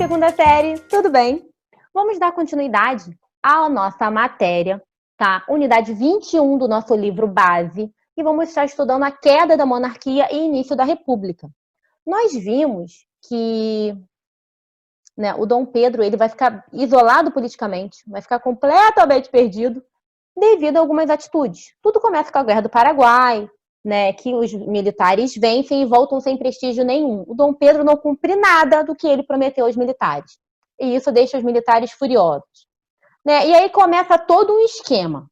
segunda série, tudo bem? Vamos dar continuidade à nossa matéria, tá? Unidade 21 do nosso livro base, e vamos estar estudando a queda da monarquia e início da república. Nós vimos que, né, o Dom Pedro ele vai ficar isolado politicamente, vai ficar completamente perdido devido a algumas atitudes. Tudo começa com a Guerra do Paraguai, né, que os militares vencem e voltam sem prestígio nenhum. O Dom Pedro não cumpre nada do que ele prometeu aos militares. E isso deixa os militares furiosos. Né? E aí começa todo um esquema.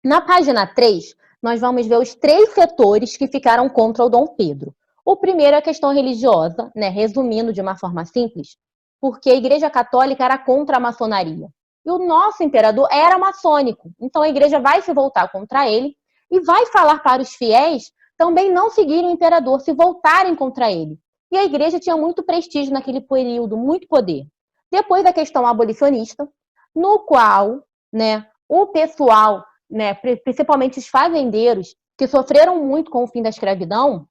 Na página 3, nós vamos ver os 3 setores que ficaram contra o Dom Pedro. O primeiro é a questão religiosa, né, resumindo de uma forma simples, porque a Igreja Católica era contra a maçonaria. E o nosso imperador era maçônico. Então a igreja vai se voltar contra ele e vai falar para os fiéis também não seguirem o imperador, se voltarem contra ele. E a igreja tinha muito prestígio naquele período, muito poder. Depois a questão abolicionista, no qual, né, o pessoal, né, principalmente os fazendeiros, que sofreram muito com o fim da escravidão,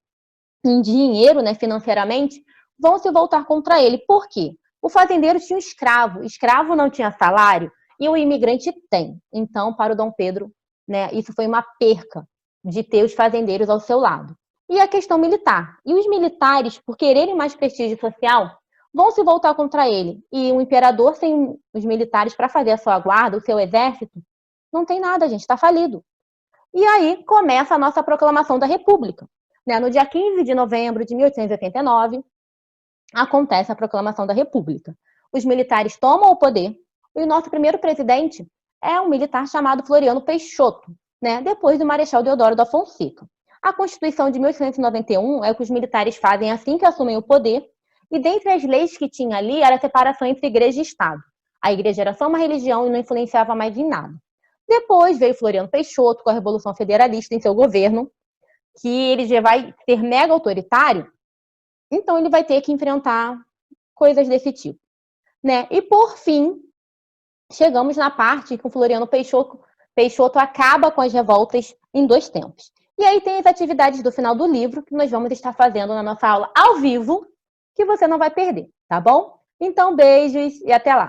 em dinheiro, né, financeiramente, vão se voltar contra ele. Por quê? O fazendeiro tinha um escravo não tinha salário, e o imigrante tem. Então, para o Dom Pedro, né, isso foi uma perca de ter os fazendeiros ao seu lado. E a questão militar. E os militares, por quererem mais prestígio social, vão se voltar contra ele. E o imperador, sem os militares para fazer a sua guarda, o seu exército, não tem nada, gente, está falido. E aí começa a nossa proclamação da República. Né? No dia 15 de novembro de 1889, acontece a proclamação da República. Os militares tomam o poder e o nosso primeiro presidente é um militar chamado Floriano Peixoto, né? Depois do Marechal Deodoro da Fonseca. A Constituição de 1891 é o que os militares fazem assim que assumem o poder, e dentre as leis que tinha ali era a separação entre igreja e Estado. A igreja era só uma religião e não influenciava mais em nada. Depois veio Floriano Peixoto com a Revolução Federalista em seu governo, que ele já vai ser mega autoritário, então ele vai ter que enfrentar coisas desse tipo. Né? E por fim, chegamos na parte que o Floriano Peixoto acaba com as revoltas em 2 tempos. E aí tem as atividades do final do livro que nós vamos estar fazendo na nossa aula ao vivo, que você não vai perder, tá bom? Então, beijos e até lá!